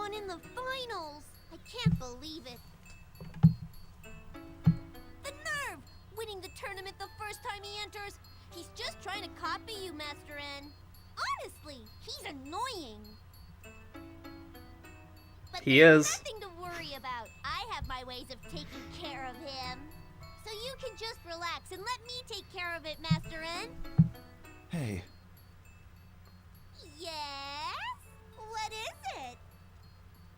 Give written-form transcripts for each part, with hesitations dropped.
won in the finals. I can't believe it. The nerve! Winning the tournament the first time he enters. He's just trying to copy you, Master N. Honestly, he's annoying. But He there's is. nothing to worry about. I have my ways of taking care of him. So you can just relax and let me take care of it, Master N. Hey, Yes? What is it?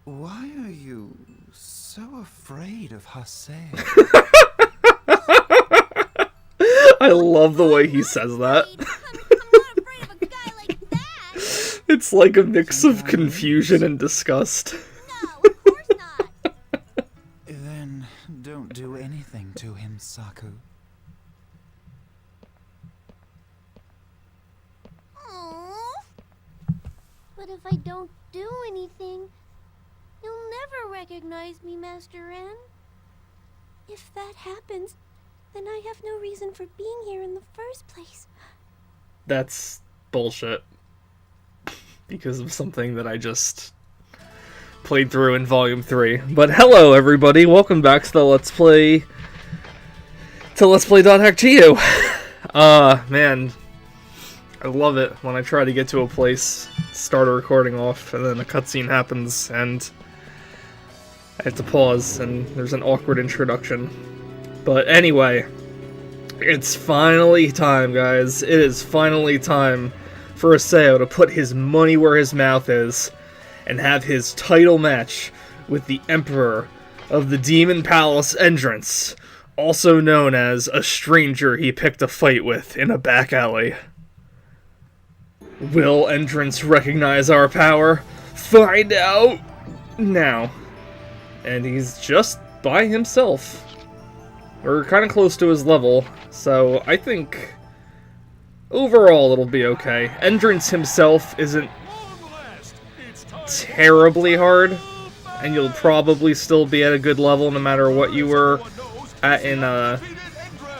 why are you so afraid of Haseo? I love the way he says that. I'm not afraid of a guy like that. It's like a mix of confusion and disgust. No, of course not. Then don't do anything to him, Saku. Aww. But if I don't do anything, you'll never recognize me, Master N. If that happens, then I have no reason for being here in the first place. That's bullshit. Because of something that I just played through in Volume 3. But hello, everybody. Welcome back to the Let's Play... Hack.GU. Man. I love it when I try to get to a place, start a recording off, and then a cutscene happens, and I have to pause, and there's an awkward introduction. But anyway, it's finally time, guys. It is finally time for Haseo to put his money where his mouth is and have his title match with the Emperor of the Demon Palace Endrance, also known as a stranger he picked a fight with in a back alley. Will Endrance recognize our power? Find out now. And he's just by himself. We're kind of close to his level, so I think overall it'll be okay. Endrance himself isn't terribly hard, and you'll probably still be at a good level no matter what you were at in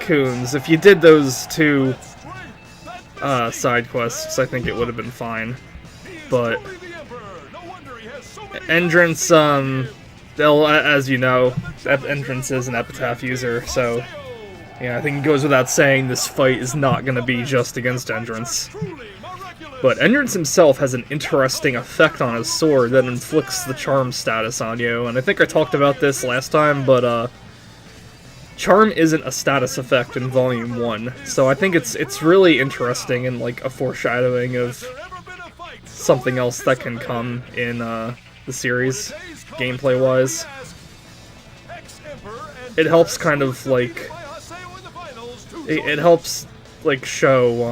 Coons. If you did those two side quests, I think it would have been fine. But Endrance, as you know, Endrance is an Epitaph user, so yeah, I think it goes without saying this fight is not going to be just against Endrance. But Endrance himself has an interesting effect on his sword that inflicts the charm status on you, and I think I talked about this last time, but charm isn't a status effect in Volume 1, so I think it's really interesting and like a foreshadowing of something else that can come in the series, gameplay-wise. It helps kind of like... It helps like show,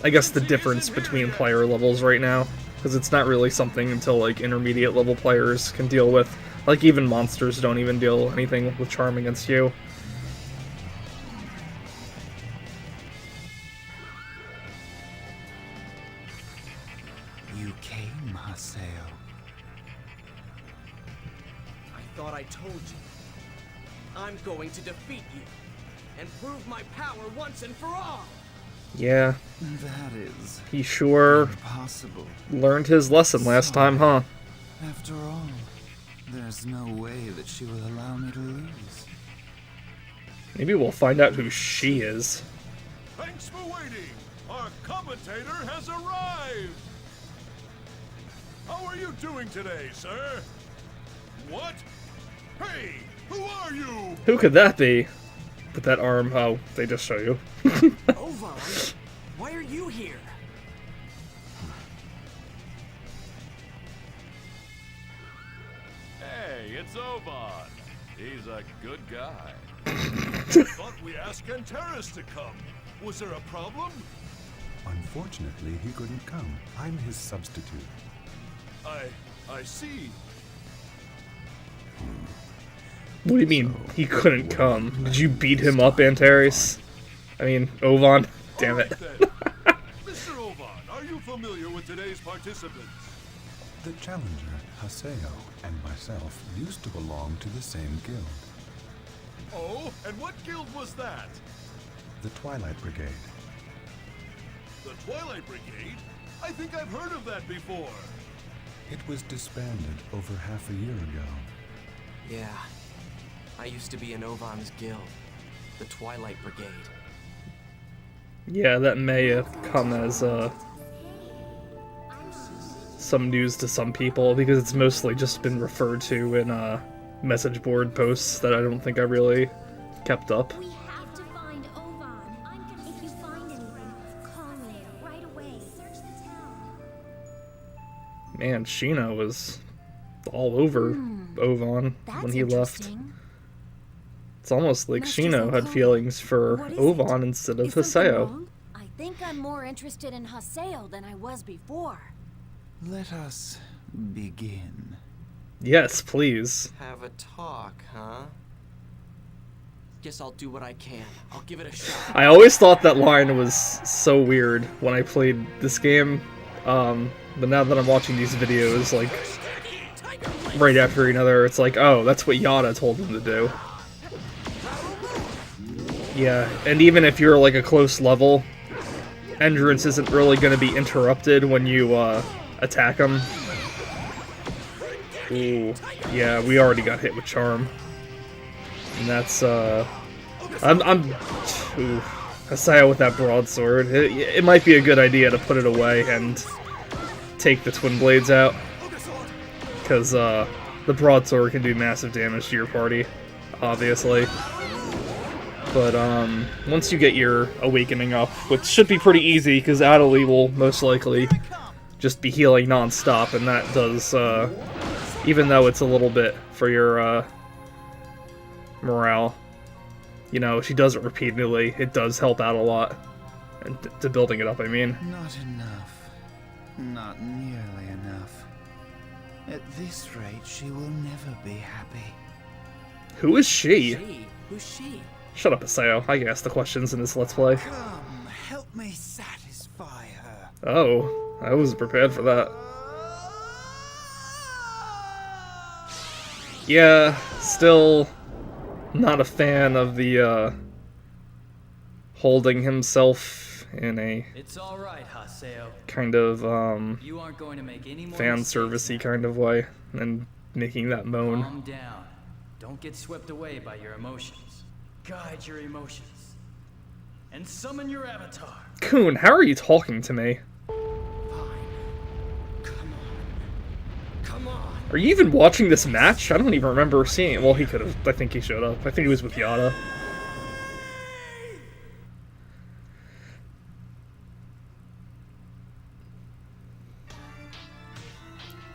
I guess the difference between player levels right now, because it's not really something until like intermediate level players can deal with. Like, even monsters don't even deal anything with charm against you. You came, Haseo. I thought I told you. I'm going to defeat you and prove my power once and for all. Yeah. That is He sure impossible. learned his lesson last time, huh? After all, there's no way that she will allow me to lose. Maybe we'll find out who she is. Thanks for waiting. Our commentator has arrived. How are you doing today, sir? What? Hey, who are you? Who could that be? With that arm, oh, they just show you. Ovan, why are you here? Hey, it's Ovan. He's a good guy. Thought we asked Kenteris to come. Was there a problem? Unfortunately, he couldn't come. I'm his substitute. I see. What do you mean, he couldn't come? Did you beat him up, Antares? I mean, Ovan? Damn it. Mr. Ovan, are you familiar with today's participants? The challenger, Haseo, and myself used to belong to the same guild, Oh, and what guild was that? the Twilight Brigade. The Twilight Brigade? I think I've heard of that before. It was disbanded over half a year ago. Yeah. I used to be in Ovan's guild, the Twilight Brigade. Yeah, that may have come as some news to some people, because it's mostly just been referred to in message board posts that I don't think I really kept up. We have to find Ovan. If you find anything, call me right away. Search the town. Man, Sheena was all over Ovan when he left. It's almost like Sheena had feelings for Ovan instead of Haseo. I think I'm more interested in Haseo than I was before. Let us begin. Yes, please. Have a talk, huh? Guess I'll do what I can. I'll give it a shot. I always thought that line was so weird when I played this game, but now that I'm watching these videos, like, right after another, it's like, oh, that's what Yada told him to do. Yeah, and even if you're, like, a close level, Endrance isn't really going to be interrupted when you, attack him. Ooh, yeah, we already got hit with Charm. And that's, ooh, Haseo with that broadsword. It might be a good idea to put it away and take the twin blades out. Because, the broadsword can do massive damage to your party, obviously. But, once you get your awakening up, which should be pretty easy, because Adelie will most likely just be healing non-stop, and that does, even though it's a little bit for your, morale, you know, she does it repeatedly, it does help out a lot. And to building it up, I mean. Not enough. Not nearly enough. At this rate, she will never be happy. Who is she? She? Who's she? Shut up, Haseo. I can ask the questions in this Let's Play. Come, help me satisfy her. Oh, I wasn't prepared for that. Yeah, still not a fan of the, holding himself in a It's all right, Haseo. kind of, You aren't going to make any more fan mistakes servicey now. kind of way, and making that moan. Calm down. Don't get swept away by your emotions. Guide your emotions. And summon your avatar. Coon, how are you talking to me? Come on. Are you even watching this match? I don't even remember seeing it. Well, he could have. I think he showed up. I think he was with Yada.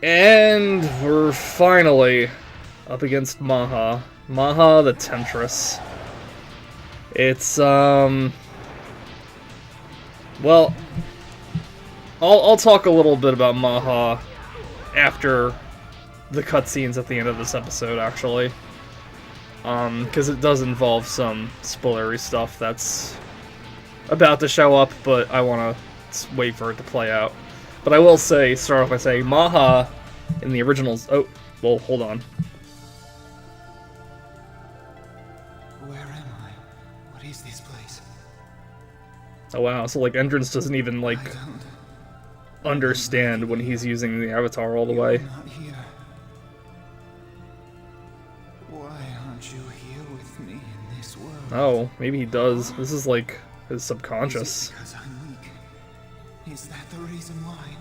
And we're finally up against Macha. Macha the Temptress. It's, well, I'll talk a little bit about Macha after the cutscenes at the end of this episode, actually. Because it does involve some spoilery stuff that's about to show up, but I want to wait for it to play out. But I will say, start off by saying, Macha in the originals... Oh, well, hold on. Where am I? What is this place? Oh wow, so like Endrance doesn't even, like, I don't... understand when he's using the avatar all the way. You're not here. Why aren't you here with me in this world? Oh, maybe he does. This is like his Is subconscious. it because I'm weak? Is that the reason why?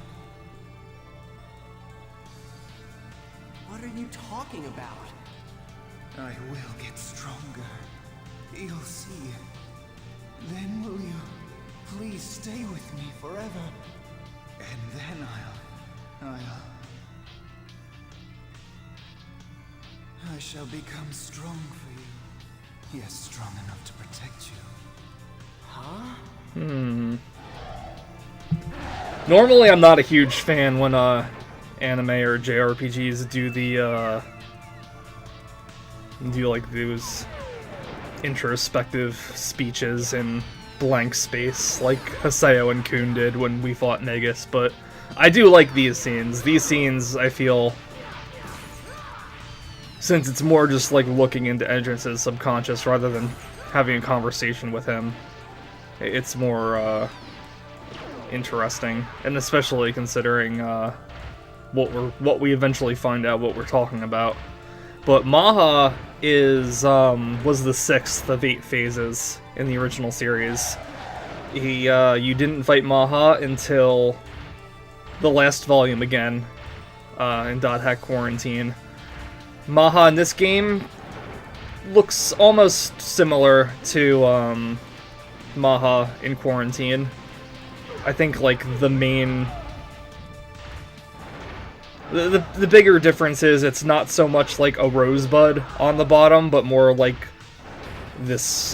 What are you talking about? I will get stronger. You'll see. Then will you please stay with me forever? And then I shall become strong for you. Yes, strong enough to protect you. Huh? Normally I'm not a huge fan when anime or JRPGs do the do like those introspective speeches in blank space like Haseo and Kun did when we fought Negus, but I do like these scenes. These scenes, I feel, since it's more just like looking into Endrance's subconscious rather than having a conversation with him, it's more interesting, and especially considering what we eventually find out what we're talking about. But Macha is was the 6th of 8 phases in the original series. You didn't fight Macha until the last volume again, in Dot Hack Quarantine. Macha in this game looks almost similar to Macha in Quarantine. I think like the main, the bigger difference is it's not so much like a rosebud on the bottom, but more like this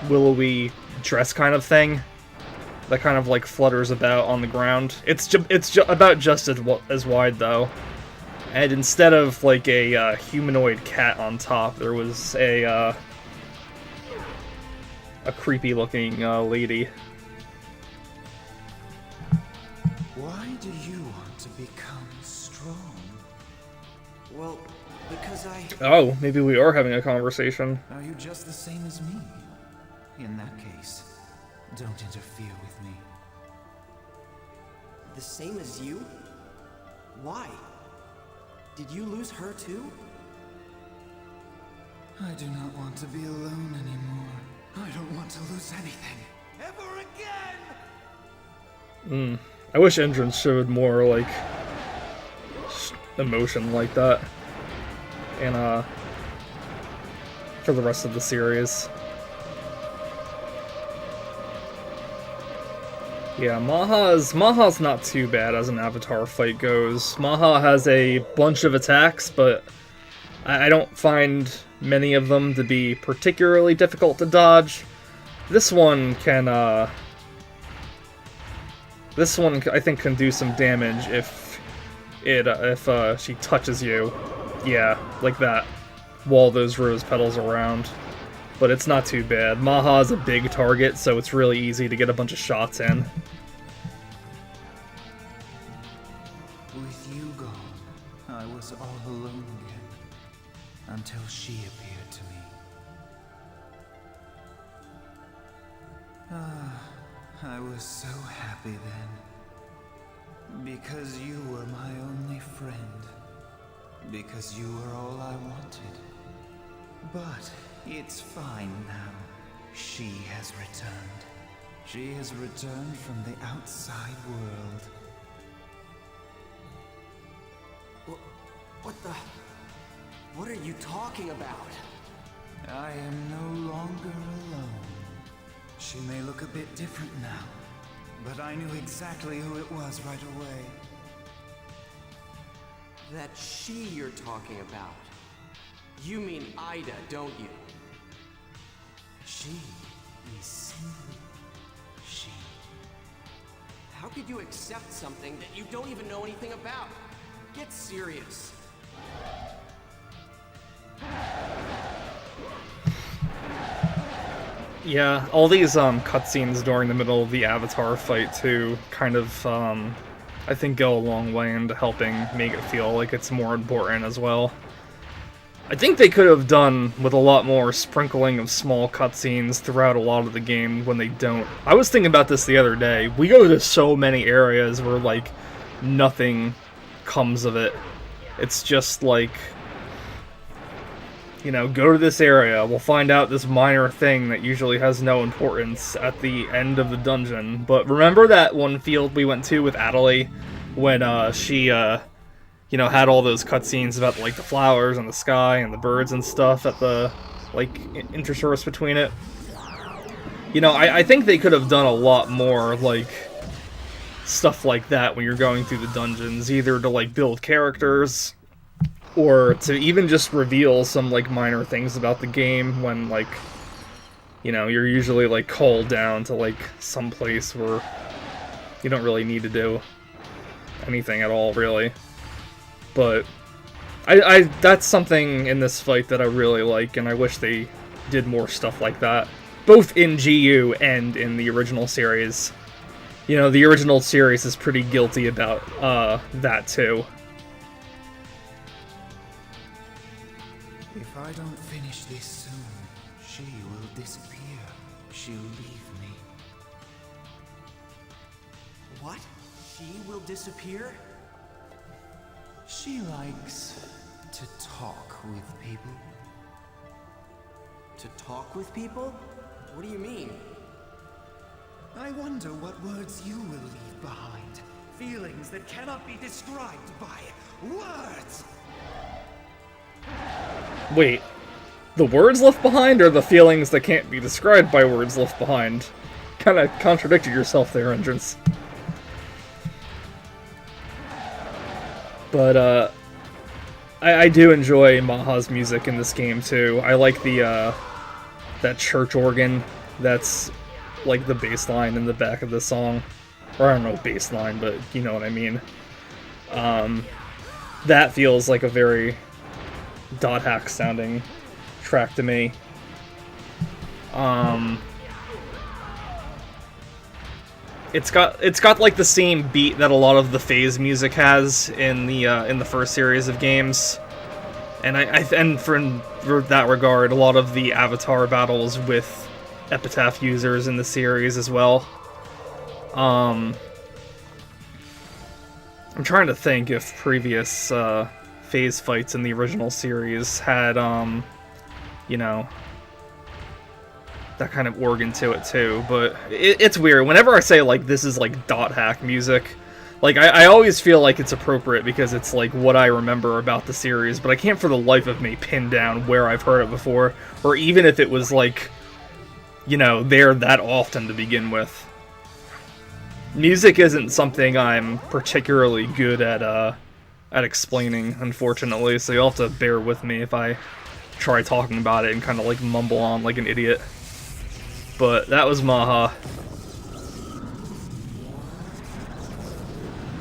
willowy dress kind of thing that kind of like flutters about on the ground. It's about just as wide though, and instead of like a humanoid cat on top, there was a creepy looking lady. Why do you want to become strong? Well, because Oh, maybe we are having a conversation. Are you just the same as me? In that case, don't interfere with me. The same as you? Why? Did you lose her too? I do not want to be alone anymore. I don't want to lose anything. Ever again! I wish Endrance showed more, like, emotion like that. And, for the rest of the series. Yeah, Maha's not too bad as an Avatar fight goes. Maha has a bunch of attacks, but I don't find many of them to be particularly difficult to dodge. This one I think can do some damage if she touches you. Yeah, like that. While those rose petals around. But it's not too bad. Maha's a big target, so it's really easy to get a bunch of shots in. With you gone, I was all alone again. Until she appeared to me. I was so happy then. Because you were my only friend. Because you were all I wanted. But it's fine now. She has returned. She has returned from the outside world. What are you talking about? I am no longer alone. She may look a bit different now, but I knew exactly who it was right away. That she you're talking about. You mean Ida, don't you? She is simply she. How could you accept something that you don't even know anything about? Get serious. Yeah, all these cutscenes during the middle of the Avatar fight too kind of I think go a long way into helping make it feel like it's more important as well. I think they could have done with a lot more sprinkling of small cutscenes throughout a lot of the game when they don't. I was thinking about this the other day. We go to so many areas where like nothing comes of it. It's just like, you know, go to this area, we'll find out this minor thing that usually has no importance at the end of the dungeon. But remember that one field we went to with Adelaide when she, you know, had all those cutscenes about, like, the flowers and the sky and the birds and stuff at the, like, intersource between it? You know, I think they could have done a lot more, like, stuff like that when you're going through the dungeons, either to, like, build characters, or to even just reveal some, like, minor things about the game when, like, you know, you're usually, like, called down to, like, some place where you don't really need to do anything at all, really. But I that's something in this fight that I really like, and I wish they did more stuff like that. Both in GU and in the original series. You know, the original series is pretty guilty about that, too. If I don't finish this soon, she will disappear. She'll leave me. What? She will disappear? She likes to talk with people. To talk with people? What do you mean? I wonder what words you will leave behind. Feelings that cannot be described by words. Wait, the words left behind or the feelings that can't be described by words left behind? Kind of contradicted yourself there, Endrance. But, I do enjoy Macha's music in this game, too. I like the, that church organ that's, like, the bass line in the back of the song. Or I don't know bass line, but you know what I mean. That feels like a very dot hack sounding track to me. It's got like the same beat that a lot of the phase music has in the first series of games, and and for that regard, a lot of the Avatar battles with Epitaph users in the series as well. I'm trying to think if previous phase fights in the original series had you know, that kind of organ to it too, but it's weird. Whenever I say, like, this is, like, dot hack music, like, I always feel like it's appropriate because it's, like, what I remember about the series, but I can't for the life of me pin down where I've heard it before, or even if it was, like, you know, there that often to begin with. Music isn't something I'm particularly good at explaining, unfortunately, so you'll have to bear with me if I try talking about it and kind of, like, mumble on like an idiot. But that was Macha.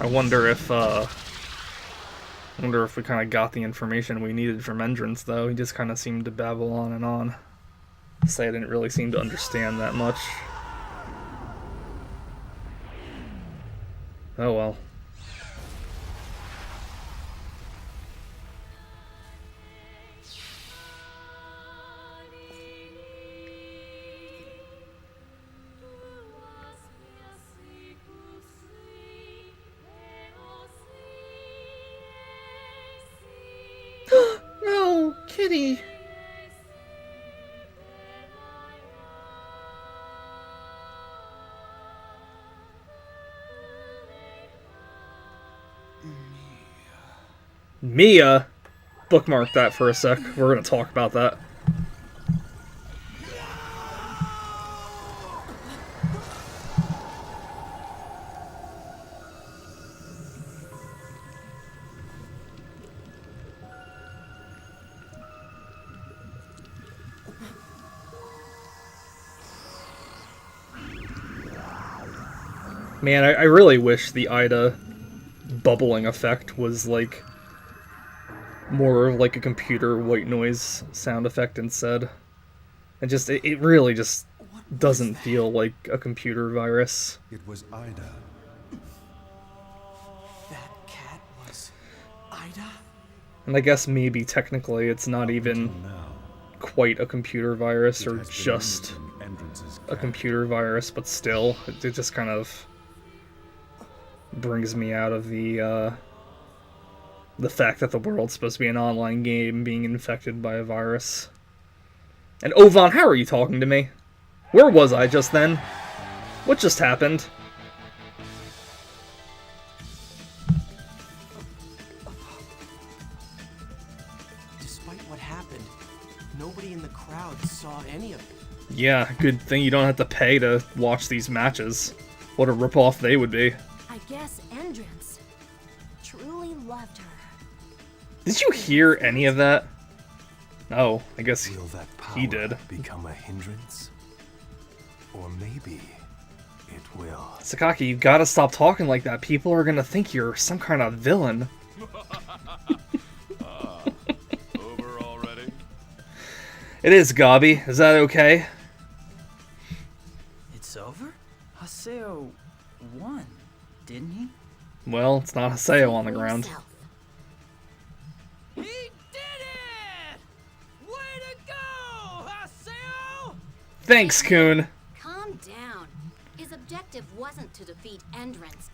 I wonder if we kind of got the information we needed from Endrance, though. He just kind of seemed to babble on and on. Say I didn't really seem to understand that much. Oh well. No, Kitty. Mia? Bookmark that for a sec. We're gonna talk about that. Man, I really wish the Ida bubbling effect was, like, more of like a computer white noise sound effect instead. And just, it really just doesn't feel like a computer virus. It was Ida. That cat was Ida? And I guess maybe technically it's not even quite a computer virus or just a computer virus, but still, it just kind of brings me out of the fact that the world's supposed to be an online game being infected by a virus. And Ovan, how are you talking to me? Where was I just then? What just happened? Despite what happened, nobody in the crowd saw any of it. Yeah, good thing you don't have to pay to watch these matches. What a ripoff they would be. I guess Endrance truly loved her. Did you hear any of that? Oh, I guess Will that power he did. become a hindrance? Or maybe it will. Sakaki, you gotta stop talking like that. People are gonna think you're some kind of villain. Over already? It is, Gabi. Is that okay? It's over? Haseo won, didn't he? Well, it's not Haseo on the ground. Himself. He did it! Way to go, Haseo! Thanks, Kun. Calm down. His objective wasn't to defeat Endrance.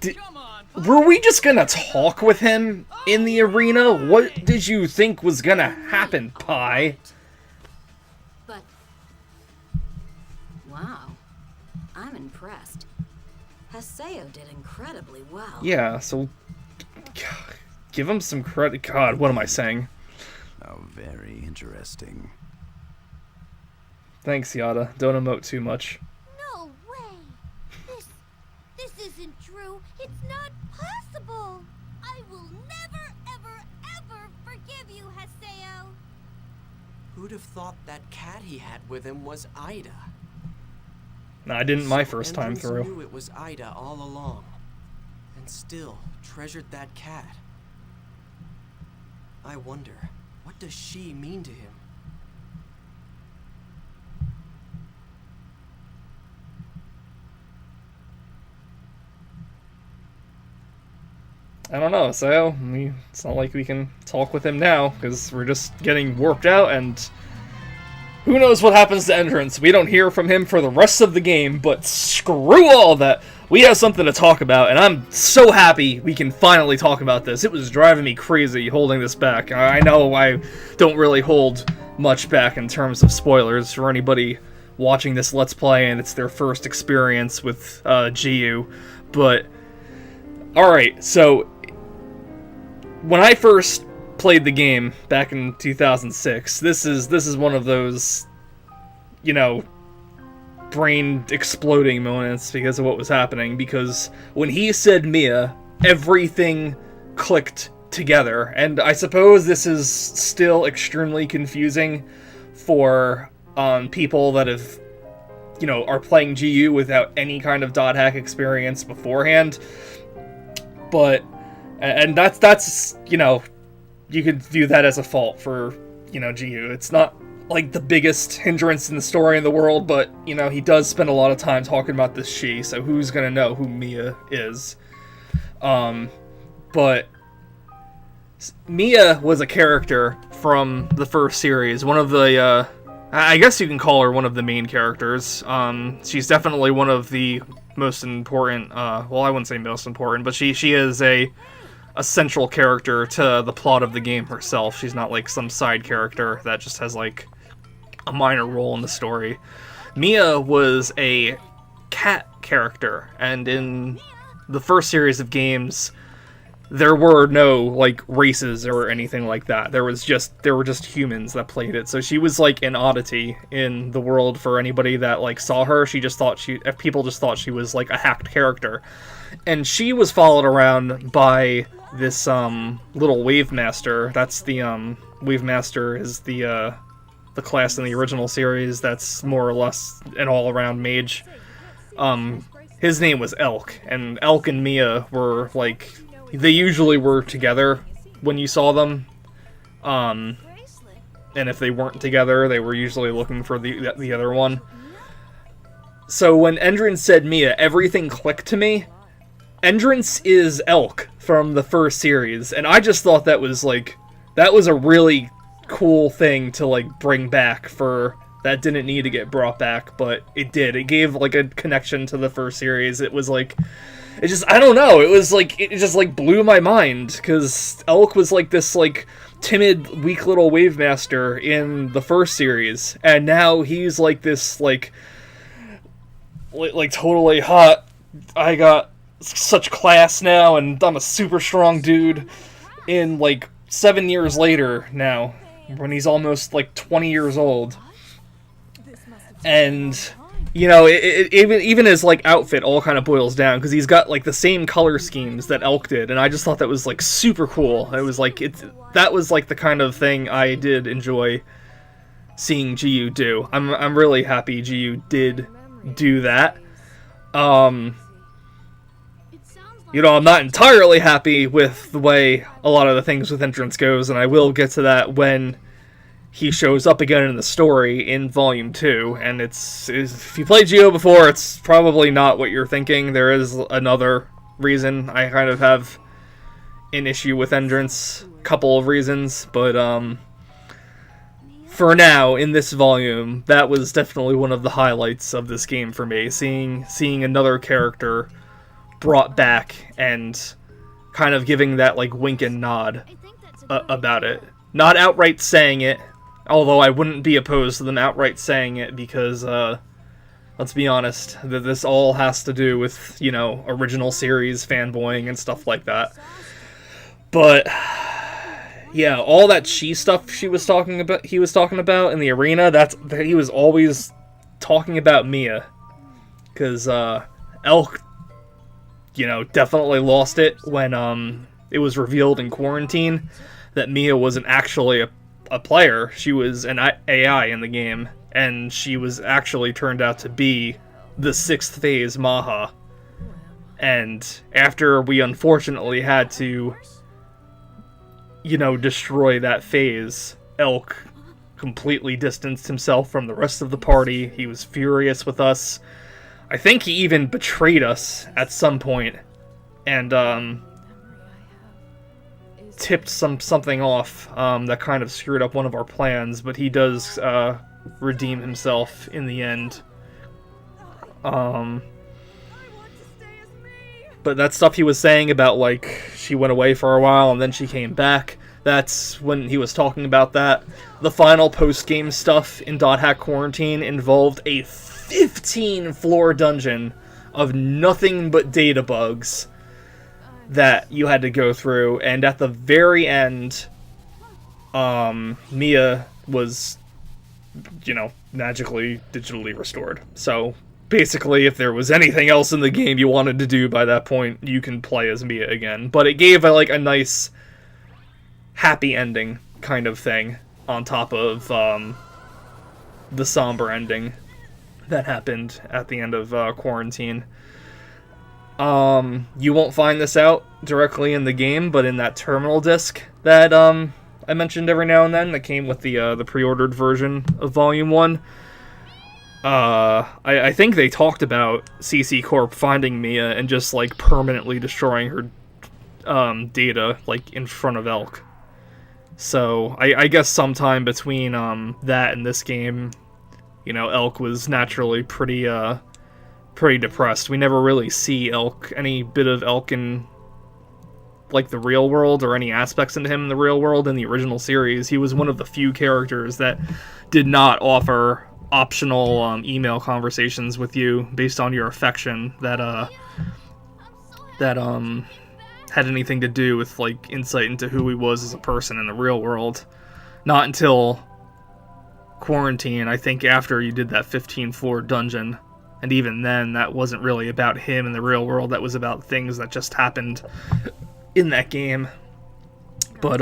Come on, Were we just gonna talk with him in the arena? What did you think was gonna happen, Pi? But wow, I'm impressed. Haseo did incredibly well. Yeah, so give him some credit. God, what am I saying? Oh, very interesting. Thanks, Yada. Don't emote too much. No way! This isn't true. It's not possible. I will never, ever, ever forgive you, Haseo. Who'd have thought that cat he had with him was Ida? No, I didn't my So first time Endrance through. knew it was Ida all along, and still treasured that cat. I wonder, what does she mean to him? I don't know, so it's not like we can talk with him now, because we're just getting warped out, and who knows what happens to Endrance. We don't hear from him for the rest of the game, but screw all that. We have something to talk about, and I'm so happy we can finally talk about this. It was driving me crazy holding this back. I know I don't really hold much back in terms of spoilers for anybody watching this Let's Play, and it's their first experience with GU, but alright, so when I first played the game back in 2006, this is one of those, you know, brain exploding moments because of what was happening, because when he said Mia, everything clicked together, and I suppose this is still extremely confusing for people that have, you know, are playing GU without any kind of dot hack experience beforehand, but and that's you know, you could view that as a fault for, you know, GU. It's not like the biggest hindrance in the story in the world, but, you know, he does spend a lot of time talking about this she, so who's gonna know who Mia is? But Mia was a character from the first series, one of the, I guess you can call her one of the main characters. She's definitely one of the most important, well, I wouldn't say most important, but she is a central character to the plot of the game herself. She's not like some side character that just has like a minor role in the story. Mia was a cat character, and in the first series of games there were no like races or anything like that. There were just humans that played it. So she was like an oddity in the world for anybody that like saw her. People just thought she was like a hacked character. And she was followed around by this little Wave Master. That's the Wave Master is the class in the original series that's more or less an all-around mage. His name was Elk, and Elk and Mia were like, they usually were together when you saw them. And if they weren't together, they were usually looking for the other one. So when Endrance said Mia, everything clicked to me. Endrance is Elk from the first series, and I just thought that was a really cool thing to like bring back for that didn't need to get brought back, but it did. It gave like a connection to the first series. It was like, it just, I don't know, it was like, it just like blew my mind, because Elk was like this like timid, weak little Wave Master in the first series, and now he's like this like totally hot, I got such class now, and I'm a super strong dude in like 7 years later now, when he's almost like 20 years old. And you know, even his like outfit all kind of boils down, because he's got like the same color schemes that Elk did, and I just thought that was like super cool. It was like that was like the kind of thing I did enjoy seeing GU do. I'm really happy GU did do that. You know, I'm not entirely happy with the way a lot of the things with Endrance goes, and I will get to that when he shows up again in the story in Volume 2, and if you played GO before, it's probably not what you're thinking. There is another reason I kind of have an issue with Endrance, a couple of reasons, but for now, in this volume, that was definitely one of the highlights of this game for me, seeing another character brought back and kind of giving that like wink and nod about it. Not outright saying it, although I wouldn't be opposed to them outright saying it because, let's be honest, that this all has to do with, you know, original series fanboying and stuff like that. But yeah, all that chi stuff he was talking about in the arena, that he was always talking about Mia. Because Elk, you know, definitely lost it when it was revealed in Quarantine that Mia wasn't actually a player. She was an AI in the game, and she was actually turned out to be the 6th phase Macha. And after we unfortunately had to, you know, destroy that phase, Elk completely distanced himself from the rest of the party. He was furious with us. I think he even betrayed us at some point, and tipped something off that kind of screwed up one of our plans, but he does redeem himself in the end. But that stuff he was saying about, like, she went away for a while and then she came back, that's when he was talking about that. The final post-game stuff in Dot Hack Quarantine involved a 15-floor dungeon of nothing but data bugs that you had to go through, and at the very end, Mia was, you know, magically digitally restored. So basically, if there was anything else in the game you wanted to do by that point, you can play as Mia again. But it gave a nice happy ending kind of thing on top of the somber ending that happened at the end of Quarantine. You won't find this out directly in the game, but in that terminal disc that I mentioned every now and then that came with the pre-ordered version of Volume 1, I think they talked about CC Corp finding Mia and just, like, permanently destroying her data, like, in front of Elk. So, I guess sometime between that and this game, you know, Elk was naturally pretty depressed. We never really see any bit of Elk in, like, the real world, or any aspects into him in the real world in the original series. He was one of the few characters that did not offer optional email conversations with you based on your affection that had anything to do with, like, insight into who he was as a person in the real world. Not until Quarantine, I think, after you did that 15-floor dungeon. And even then, that wasn't really about him in the real world. That was about things that just happened in that game. But,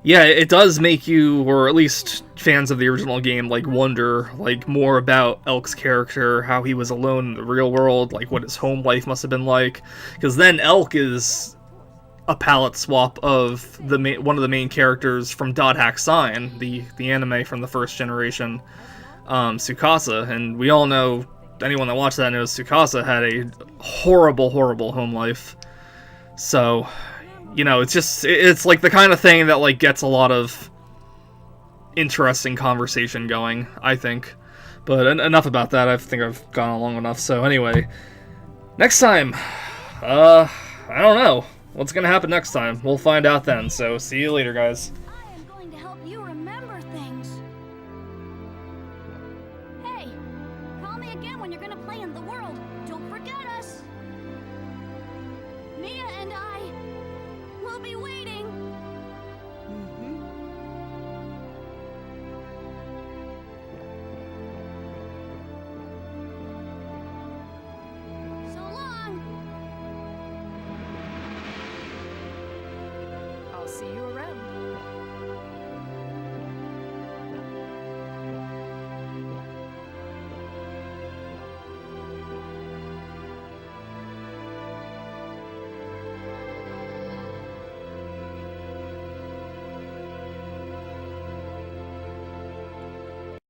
yeah, it does make you, or at least fans of the original game, like, wonder, like, more about Elk's character, how he was alone in the real world, like, what his home life must have been like. Because then Elk is a palette swap of one of the main characters from Dot Hack Sign, the anime from the first generation, Tsukasa, and we all know, anyone that watched that knows Tsukasa had a horrible, horrible home life. So, you know, it's like the kind of thing that, like, gets a lot of interesting conversation going, I think. But enough about that. I think I've gone on long enough. So anyway, next time, I don't know what's gonna happen next time. We'll find out then. So see you later, guys. I am going to help you remember things. Hey, call me again when you're gonna play in the world. Don't forget us. Mia and I will be waiting. So long. I'll see you